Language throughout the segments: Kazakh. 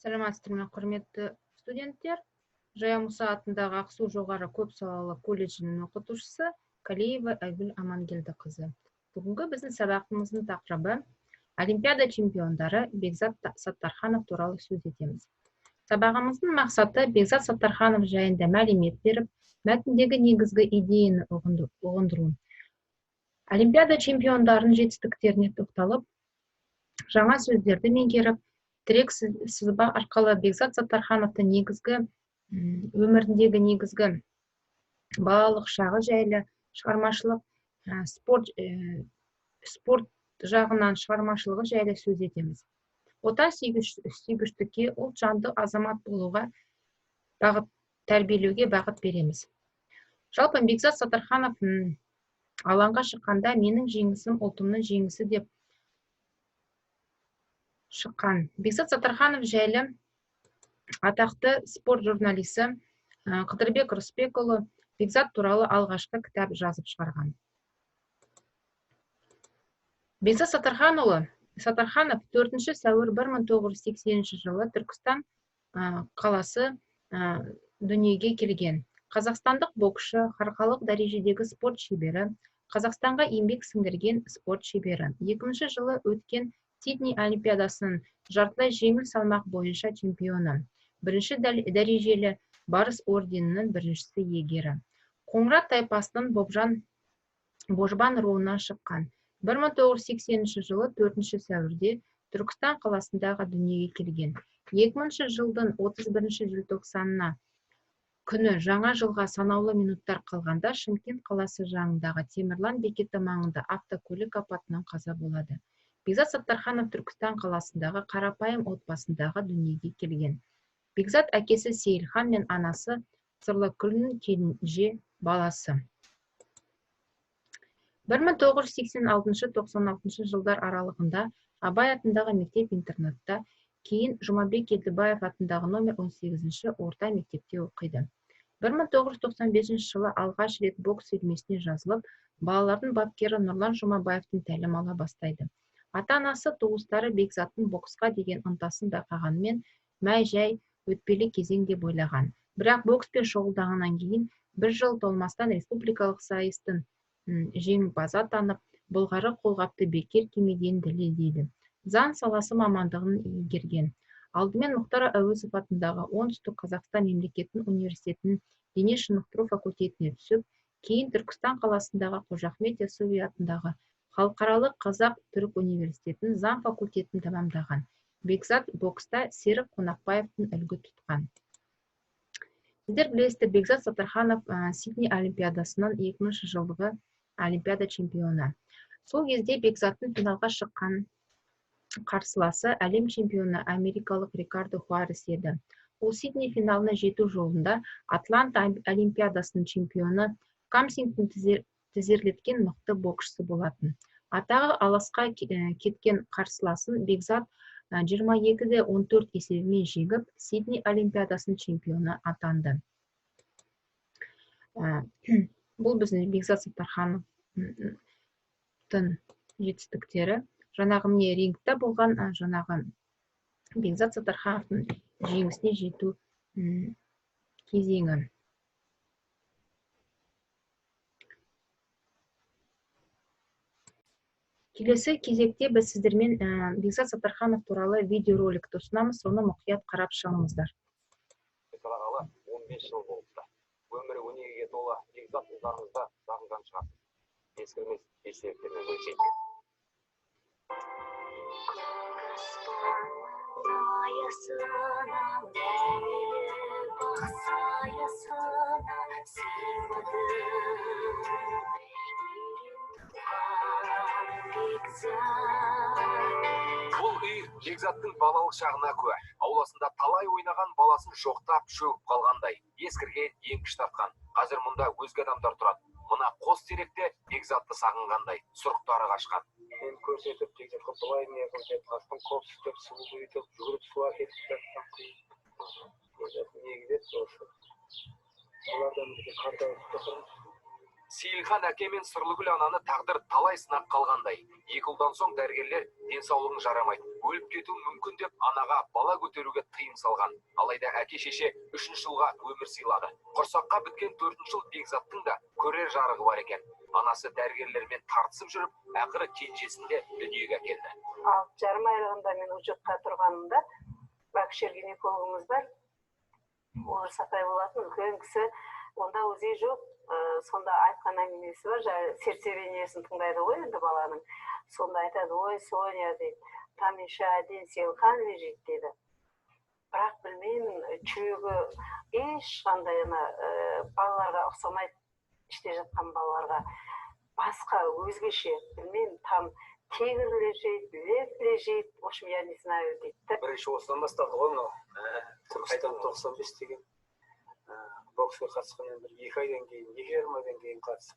Саламатсыздар ма, құрметті студенттер? Жая Мұса атындағы Ақсу жоғары көпсалалы колледжінің оқытушысы Калиева Айгүл Амангелдіқызы. Бүгінгі біздің сабағымыздың тақырыбы Олимпиада чемпиондары Бекзат Саттарханов туралы сөз етеміз. Сабағымыздың мақсаты Бекзат Саттарханов жайында мәлімет беріп, мәтіндегі негізгі идеяны ұғындыру. Олимпиада чемпиондарының жетістіктеріне тоқталып, жаңа сөздерді меңгеріп, тірек сызба арқылы Бекзат Саттархановтың өміріндегі негізгі балалық шағы жайлы шығармашылық, спорт жағынан шығармашылығы жайлы сөз етеміз. Отан сүйгіштікке, ұлт жанды азамат болуға тәрбиелеуге бағыт береміз. Жалпы Бекзат Саттарханов алаңға шыққанда менің жеңісім ұлтымның жеңісі деп шыққан. Бекзат Саттарханов жайлы атақты спорт журналисі Қыдырбек Рысбекұлы Бекзат туралы алғашқы кітап жазып шығарған. Бекзат Саттарханов 4 сәуір 1980 жылы Түркістан қаласы дүниеге келген. Қазақстандық боксшы, халықаралық дәрежедегі спорт шебері, Қазақстанға еңбек сіңірген спорт шебері. 2000 жылы өткен Сидней олимпиадасының жартылай жеңіл салмақ бойынша чемпионы. Бірінші дәрежелі барыс орденінің біріншісі иегері. Қоңырат тайпасының Божбан руынан шыққан. 1980 жылы 4 сәуірде Түркістан қаласындағы дүниеге келген. 2000 жылдың 31 желтоқсанына күні жаңа жылға санаулы минуттар қалғанда Шымкент қаласы жанындағы Темірлан бекеті маңында автокөлік апатынан қаза болады. Бекзат Саттарханов Түркістан қаласындағы қарапайым отбасындағы дүниеге келген. Бекзат әкесі Сейілхан мен анасы Сырлыкүлдің кенже баласы. 1986-96 жылдар аралығында Абай атындағы мектеп-интернатта, кейін Жұмабек Елдібаев атындағы номер 18 орта мектепте оқиды. 1995 жылы алғаш рет бокс үйірмесіне жазылып, балалардың бапкері Нұрлан Жұмабаевтың тәлім ала бастайды. Ата-анасы туыстары Бекзаттың боксқа деген ынтасын байқағанымен, мәй-жай өтпелі кезең деп ойлаған. Бірақ бокспен шұғылданғаннан кейін 1 жыл толмастан республикалық сайыстың жеңімпазы атанып, былғары қолғапты бекер кимеден дәлелдейді. Заң саласы мамандығын игерген. Алдымен Мұхтар Әуезов атындағы Оңтүстік Қазақстан мемлекеттік университетінің дене шынықтыру факультетіне түсіп, кейін Түркістан қаласындағы Қожа Ахмет Яссауи атындағы Халықаралық Қазақ-Түрік университетінің заң факультетін тәмамдаған. Бекзат бокста Серік Қонақбаевтың үлгі тұтқан. Сіздер білесіздер, Бекзат Саттарханов Сидней олимпиадасының 2000 жылғы олимпиада чемпионы. Сол кезде Бекзаттың финалға шыққан қарсыласы әлем чемпионы америкалық Рикардо Хуарес еді. Ол Сидней финалына жету жолында Атланта олимпиадасының чемпионы Камсингтің тізерлеткен мықты боксшысы болатын. Атағы алысқа кеткен қарсыласын Бекзат 22-14 есебімен жеңіп, Сидней олимпиадасының чемпионы атанды. Бұл біздің Бекзат Саттархановтың жетістіктері. Жаңағы міне рингта болған жаңағы Бекзат Саттархановтың жеңісіне жету кезеңі. Келесі кезекте біз сіздермен Бекзат Саттарханов туралы видеороликті ұсынамыз, соны мұқият қарап шығыңыздар. Сарағалы 15 жыл болыпты. Өмірі өнегеге толы Бекзат ұлдарыңызда сағынған шығарсыз. Ескірмес естеліктермен бөлісейік. Бұл үй Бекзаттың балалық шағына куә. Ауласында талай ойнаған баласын жоқтап шөгіп қалғандай, ескірген, еңкіш тартқан. Қазір мұнда өзге адамдар тұрады. Мына қос теректе Бекзатты сағынғандай, сұрықтары қашқан. Мен көрсетіп, Бекзатқа бұлай не қылып, қасқын қоп сүтіп, суы үйітіп, жүгіріп суға кетіп жатқан қиын. Бекзат не кетеді осы. Олардан бізге қарда ұстықырмыз. Сейілхан әке мен Сырлыгүл ананы тағдыр талай сынақ қалғандай. 2 жылдан соң дәрігерлер денсаулығың жарамайды, өліп кетуі мүмкін деп анаға бала көтеруге тыйым салған. Алайда әке шеше 3 жылға өмір сыйлады. Құрсаққа біткен 4 жыл Бекзаттың да көрер жарығы бар екен. Анасы дәрігерлермен тартысып жүріп, ақыры кенжесінде дүниеге келді. 6,5 айлығында мен учетқа тұрғанымда акушер-гинекологымыз бар. Олар Сапай болатын үлкен кісі. Онда өзі жоқ. Сонда айтқан әңгімесі бар, сердцебиениесін тыңдайды ғой енді баланың. Сонда айтады: ой, Соня дейді, там еще один Сейілхан лежит дейді. Бірақ білмеймін, жүрегі ешқандай балаларға ұқсамайды, іште жатқан балаларға. Басқа өзгеше, білмеймін, там тигр лежит, лев лежит, в общем, я не знаю дейді. Бірінші осыдан басталды ғой мынау. Қайтадан 95 деген. Боксқа қатысқаннан бір 2 айдан кейін, 2,5 айдан кейін қатысып,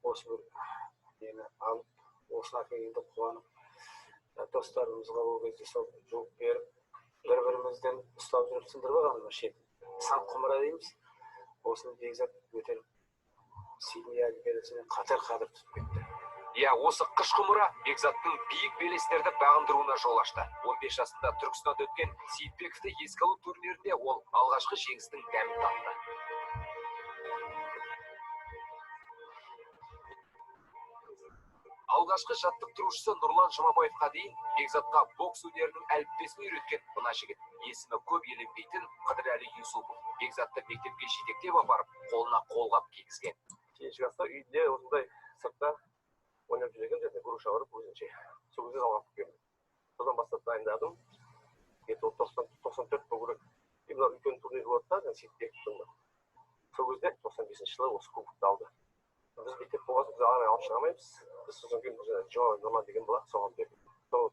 осы бір нені алып, осыны әкелгенде қуанып, достарымызға ол кезде сол жауап беріп, бір-бірімізден ұстап жүріп сындырып алғанымыз шетін. Сан құмыра дейміз, осыны Бекзат өтеріп, Сидней Олимпиадасымен қатар қадыр түсіп кетті. Осы қыш құмыра Бекзаттың биік белестерді бағындыруына жол ашты. 15 жасында Түркістанда өткен Сейітбековті еске алу турнирінде ол алғашқы жеңістің дәмін татты. Алғашқы жаттықтырушысы Нұрлан Жұмабаевқа дейін Бекзатқа бокс өнерінің әліппесін үйреткен мына жігіт. Есімі көп еленбейтін Қыдырәлі Юсупов. Бекзатты мектепке жетектеп апарып, қолына қолғап кигізген. Кешкі аста үйде осындай сыртта ойнап жүрген жерде груша барып өзінше сол кезде алғап келдім. Содан бастап дайындадым. 94 бұл керек. Мына үлкен турнир болады да, Сейітбековтың. Сол кезде 95 жылы осы кубокты алды. Біз мектеп болғасын, біз ары алып шыға алмаймыз. Біз содан кейін Жоа Нұрлан деген бала соған бердік. Сол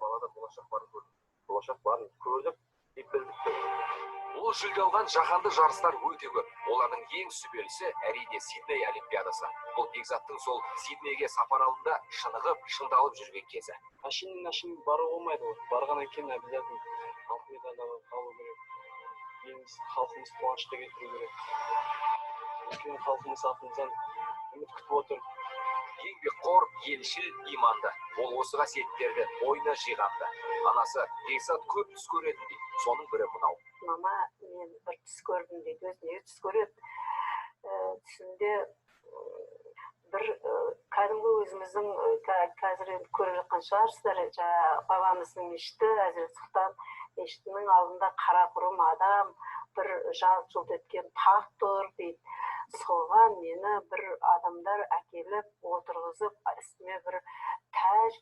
балада болашақ барын көрдік. Болашақ барын көрдік, білдік. Ол жүлде алған жаһанды жарыстар өте көп. Олардың ең сүбелісі әрине Сидней Олимпиадасы. Бұл Бекзаттың сол Сиднейге сапар алдында шынығып, шыңдалып жүрген кезі. Машин бару болмайды. Барғаннан кейін обязательно алтын медальға қалу керек. Еліміз, халқымыз қуанышқа келтіру керек. Үлкен халқымыз артымыздан үміт күтіп отыр. Еңбекқор, елшіл, иманды. Ол осы қасиеттерді ойына жиғанды. Анасы Бекзат көп түс көретін дейді. Соның бірі мынау. Мама, мен бір түс көрдім дейді, өзіне түс көреді. Түсінде бір кәдімгі өзіміздің қазір көріп жатқан шығарсыздар, бабамыздың мешіті, Әзірет Сұлтан мешітінің алдында қара құрым адам, бір жалт-жұлт еткен тақ тұр дейді. Соған мені бір адамдар әкеліп, отырғызып, үстіме бір тәж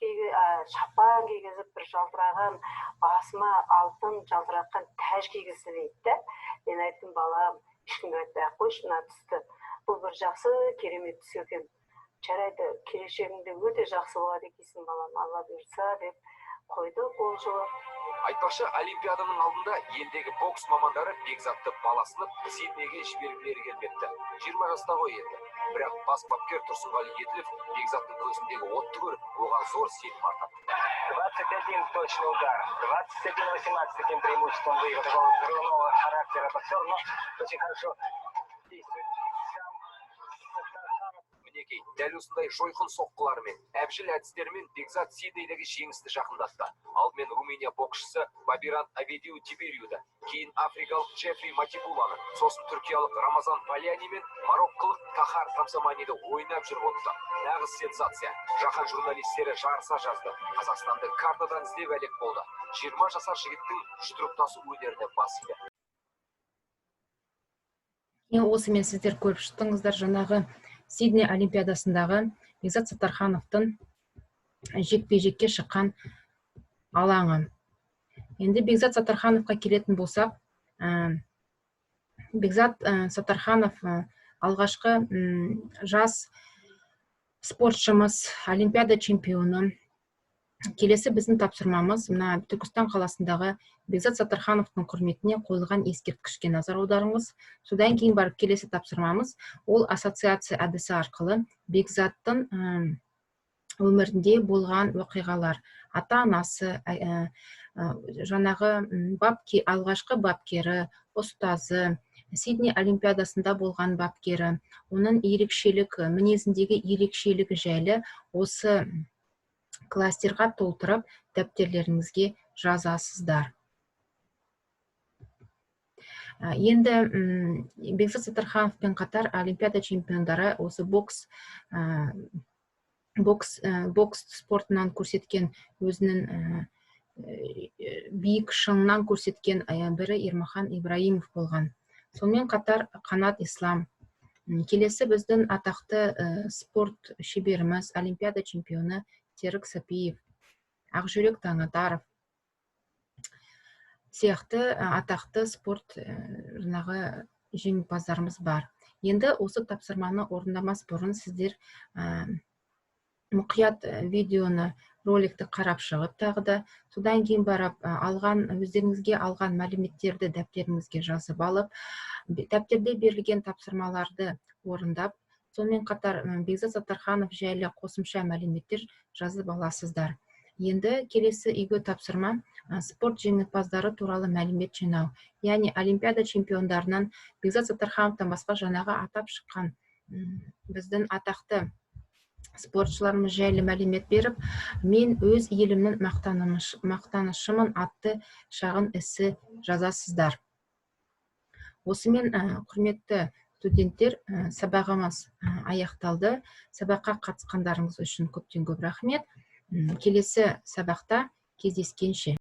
шапан кигізіп, бір жалтыраған, басыма алтын жалтыратқан тәж кигізді дейді. Мен айттым: балам, ешкімге айтпай-ақ қойшы мына түсті. Бұл бір жақсы, керемет түс екен. Жарайды, келешегіңде өте жақсы болады екенсің балам, Алла бұйыртса деп қойды ол жылы. Айтпақшы, Олимпиаданың алдында елдегі бокс мамандары Бекзатты баласынып Сиднейге жібергілері келмепті. 20 жаста ғой енді. Бірақ бас бапкер Тұрсынғали Еділов Бекзаттың көзіндегі отты көріп, оған зор сенім артады. 21 точный удар, 21-18 таким преимуществом выиграл такого взрывного характера боксер, но очень хорошо действует. Мінекей, дәл осындай жойқын соққыларымен, әбжіл әдістермен Бекзат Сиднейдегі жеңісті жақындатты. Алдымен Румыния боксшысы Бабиран Аведиу Тибериуді, кейін африкалық Джеффри Матибуланы, сосын түркиялық Рамазан Паляни мен мароккалық Тахар Тамсаманиді ойнап жүріп отты. Нағыз сенсация. Жаһан журналистері жарыса жазды. Қазақстанды картадан іздеп әлек болды. 20 жасар жігіттің жұдырықтасу өнеріне бас иді. Осы мен сіздер көріп шықтыңыздар жаңағы Сидней Олимпиадасындағы Бекзат Саттархановтың жекпе-жекке шыққан алаңы. Енді Бекзат Саттархановқа келетін болсақ, Бекзат Саттарханов алғашқы жас спортшымыз, Олимпиада чемпионы. Келесі біздің тапсырмамыз мына Түркістан қаласындағы Бекзат Саттархановтың құрметіне қойылған ескерткішке назар аударыңыз. Содан кейін барып келесі тапсырмамыз ол ассоциация әдісі арқылы Бекзаттың өмірінде болған оқиғалар, ата-анасы, жаңағы алғашқы бапкері, ұстазы, Сидней олимпиадасында болған бапкері, оның мінезіндегі ерекшелігі жайлы осы кластерға толтырып дәптерлеріңізге жазасыздар. Енді Бекзат Саттархановпен қатар олимпиада чемпиондары осы бокс спортынан көрсеткен өзінің биік шыңынан көрсеткен бірі Ермахан Ибраимов болған. Сонымен қатар Қанат Ислам. Келесі біздің атақты спорт шеберіміз, олимпиада чемпионы Серік Сапиев, Ақжүрек Таңатаров сияқты атақты спорт жеңімпаздарымыз бар. Енді осы тапсырманы орындамас бұрын сіздер мұқият видеоны, роликті қарап шығып тағыда, содан кейін барып өздеріңізге алған мәліметтерді дәптеріңізге жазып алып, дәптерде берілген тапсырмаларды орындап, сонымен қатар Бекзат Саттарханов жайлы қосымша мәліметтер жазып аласыздар. Енді келесі үйге тапсырма спорт жеңімпаздары туралы мәлімет жинау. Яғни олимпиада чемпиондарынан Бекзат Саттархановтан басқа жаңағы атап шыққан біздің атақты спортшыларымыз жайлы мәлімет беріп, мен өз елімнің мақтанышымын атты шағын эссе жазасыздар. Осымен, құрметті студенттер, сабағымыз аяқталды. Сабаққа қатысқандарыңыз үшін көптен көп рахмет. Келесі сабақта кездескенше.